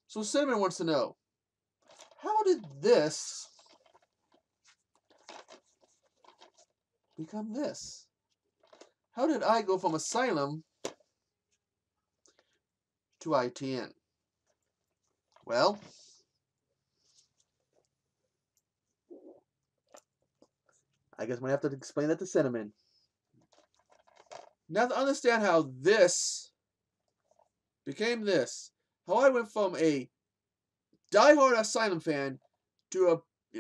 So Cinnamon wants to know, how did this become this? How did I go from Asylum to ITN? Well, I guess I'm going to have to explain that to Cinnamon. Now to understand how this became this, how I went from a diehard Asylum fan to a,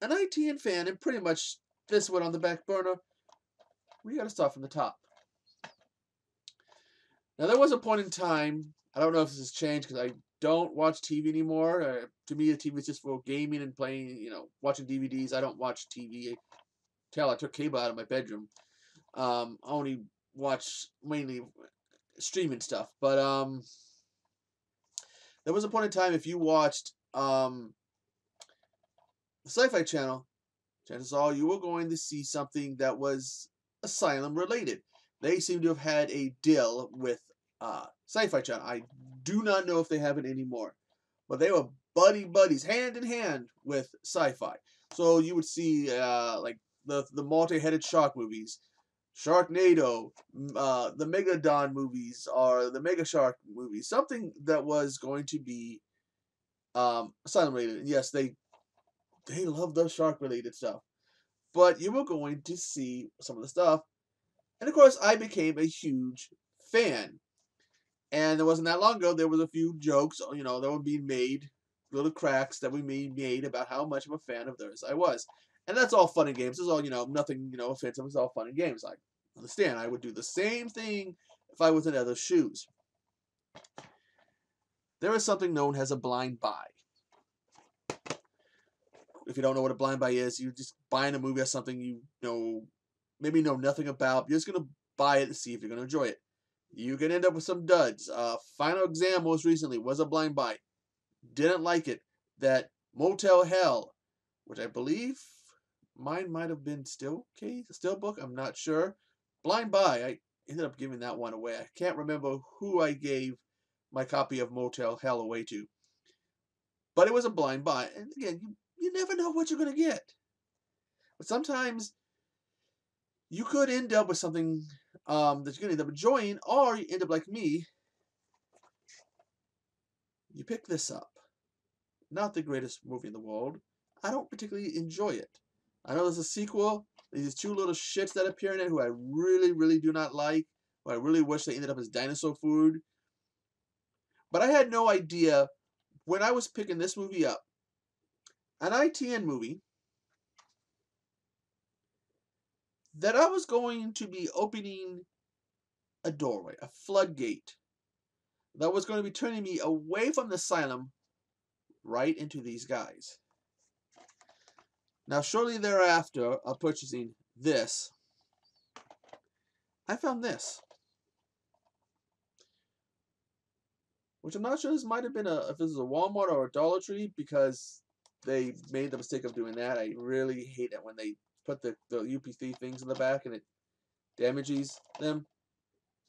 an ITN fan, and pretty much this went on the back burner, we got to start from the top. Now, there was a point in time, I don't know if this has changed because I don't watch TV anymore. To me, the TV is just for gaming and playing, watching DVDs. I don't watch TV. I took cable out of my bedroom. I only watch mainly streaming stuff. But there was a point in time, if you watched the Sci-Fi Channel, chances are you were going to see something that was Asylum related. They seem to have had a deal with Sci-Fi Channel. I do not know if they have it anymore, but they were buddies, hand in hand with Sci-Fi. So you would see like the multi-headed shark movies, Sharknado, the Megalodon movies, or the Mega Shark movies, something that was going to be Asylum related. And yes, they love the shark related stuff, but you were going to see some of the stuff. And of course, I became a huge fan. And it wasn't that long ago, there was a few jokes, that were being made, little cracks that we made about how much of a fan of theirs I was. And that's all fun and games. It's all, nothing, offensive. It's all fun and games. I understand. I would do the same thing if I was in other shoes. There is something known as a blind buy. If you don't know what a blind buy is, you're just buying a movie or something maybe know nothing about. You're just going to buy it to see if you're going to enjoy it. You can end up with some duds. Final Exam most recently was a blind buy. Didn't like it. That Motel Hell, which I believe mine might have been Steelbook, I'm not sure. Blind buy. I ended up giving that one away. I can't remember who I gave my copy of Motel Hell away to. But it was a blind buy. And again, you never know what you're going to get. But sometimes you could end up with something that you're going to end up enjoying, or you end up like me. You pick this up. Not the greatest movie in the world. I don't particularly enjoy it. I know there's a sequel. These two little shits that appear in it who I really, really do not like. Who I really wish they ended up as dinosaur food. But I had no idea when I was picking this movie up, an ITN movie, that I was going to be opening a doorway, a floodgate, that was going to be turning me away from the Asylum right into these guys. Now, shortly thereafter of purchasing this, I found this, which I'm not sure this might have been if this is a Walmart or a Dollar Tree, because they made the mistake of doing that. I really hate it when they put the UPC things in the back and it damages them.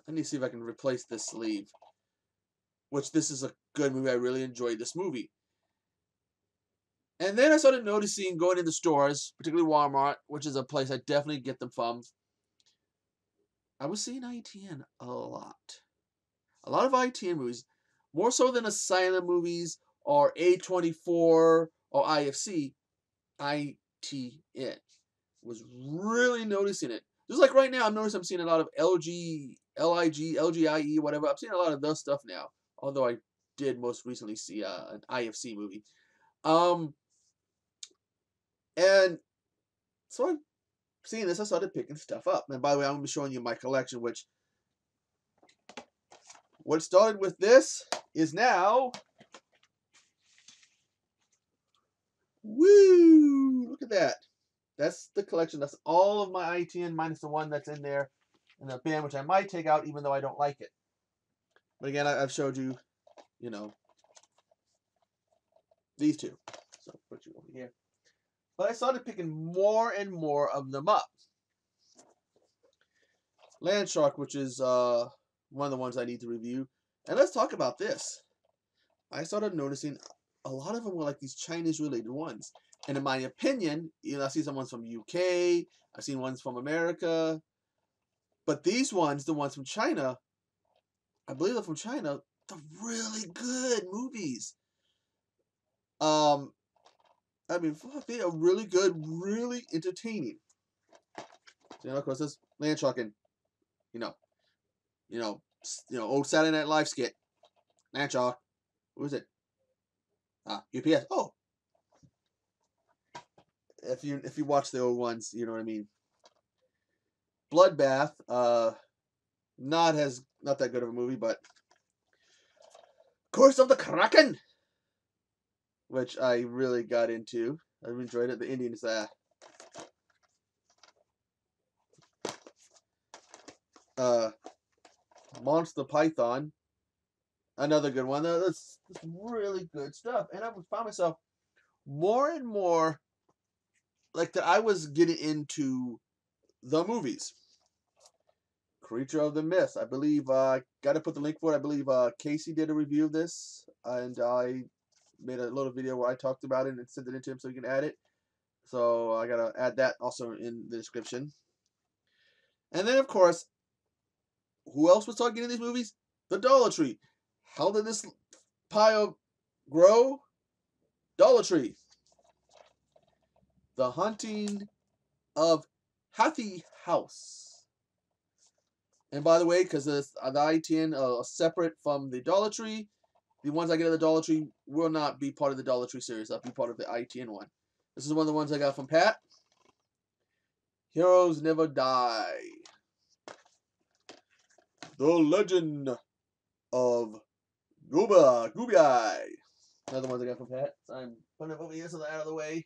I need to see if I can replace this sleeve, which this is a good movie. I really enjoyed this movie. And then I started noticing, going into stores, particularly Walmart, which is a place I definitely get them from, I was seeing ITN a lot. A lot of ITN movies, more so than Asylum movies or A24 or IFC. ITN was really noticing it. Just like right now, I'm seeing a lot of LG, LIG, LGIE, whatever. I'm seeing a lot of those stuff now. Although I did most recently see an IFC movie. And so I'm seeing this, I started picking stuff up. And by the way, I'm going to be showing you my collection, which what started with this is now, woo, look at that. That's the collection. That's all of my ITN minus the one that's in there in the bin, which I might take out even though I don't like it. But again, I've showed you, these two. So I'll put you over here. But I started picking more and more of them up. Land Shark, which is one of the ones I need to review. And let's talk about this. I started noticing a lot of them were like these Chinese related ones. And in my opinion, you know, I see some ones from UK, I've seen ones from America, but these ones, the ones from China, I believe they're from China, they're really good movies. I mean, fuck, they are really good, really entertaining. You know, of course, this land trucking, you know, old Saturday Night Live skit, land truck. Who is it? UPS. Oh, if you watch the old ones, you know what I mean. Bloodbath, not that good of a movie, but Curse of the Kraken, which I really got into. I enjoyed it. The Indians, Monster Python, another good one. That's really good stuff. And I found myself more and more like that. I was getting into the movies. Creature of the Mist. I believe got to put the link for it. I believe Casey did a review of this, and I made a little video where I talked about it and sent it into him so you can add it. So I gotta add that also in the description. And then of course, who else was talking in these movies? The Dollar Tree. How did this pile grow? Dollar Tree. The Haunting of Happy House. And by the way, because the ITN are separate from the Dollar Tree, the ones I get at the Dollar Tree will not be part of the Dollar Tree series. They'll be part of the ITN one. This is one of the ones I got from Pat. Heroes Never Die. The Legend of Gooby Eye. Another ones I got from Pat. So I'm putting it over here so they're out of the way.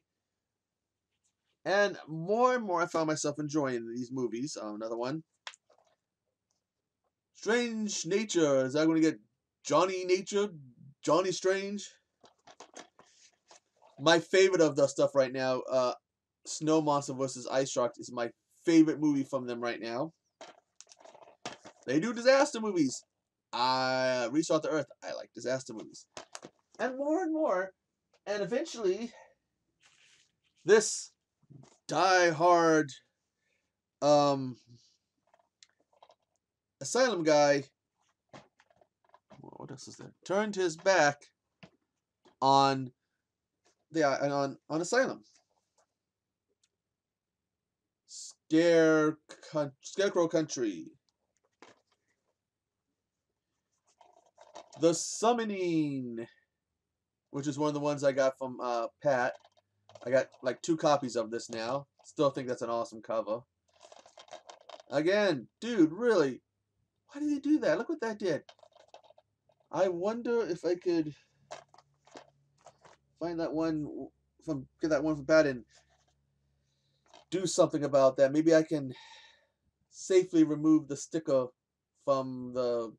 And more I found myself enjoying these movies. Another one. Strange Nature. Is that going to get Johnny Nature? Johnny Strange? My favorite of the stuff right now, Snow Monster vs. Ice Shark is my favorite movie from them right now. They do disaster movies. Restart the Earth. I like disaster movies. And more. And eventually, this die-hard Asylum guy, what else is there? Turned his back on Asylum. Scarecrow Country. The Summoning, which is one of the ones I got from Pat. I got like 2 copies of this now. Still think that's an awesome cover. Again, dude, really, why did he do that? Look what that did. I wonder if I could find that one get that one from Pat and do something about that. Maybe I can safely remove the sticker from the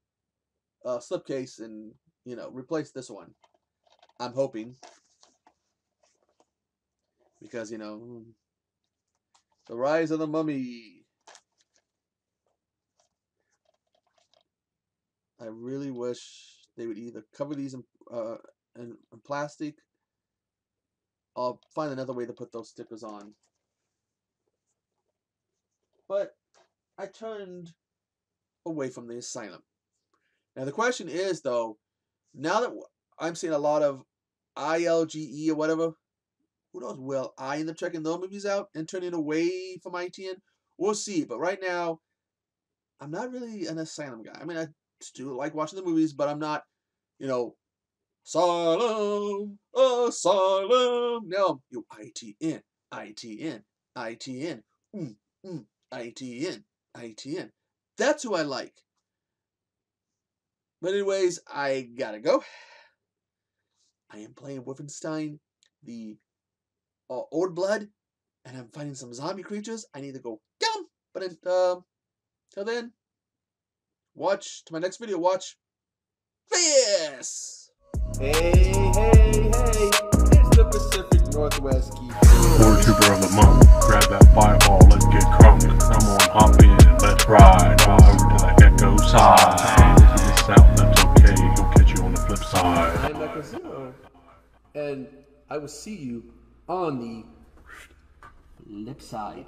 slipcase and, you know, replace this one. I'm hoping. Because, you know, The Rise of the Mummy. I really wish they would either cover these in plastic or find another way to put those stickers on. But I turned away from the Asylum. Now the question is, though, now that I'm seeing a lot of ILGE or whatever, who knows, will I end up checking those movies out and turning away from ITN? We'll see. But right now, I'm not really an Asylum guy. I mean, I still like watching the movies, but I'm not, you know, Asylum. No, you ITN, ITN, ITN, ITN. That's who I like. But anyways, I gotta go. I am playing Wolfenstein, the Old Blood, and I'm fighting some zombie creatures. I need to go get them. But till then, to my next video, watch this. Hey, it's the Pacific Northwest Key. Quarter trooper of the month, grab that fireball, let's get crunk. Come on, hop in, let's ride. Over to the Echo side. If you miss out, that's okay, he'll catch you on the flip side. side. I'm Echo Zero, and I will see you on the flip side.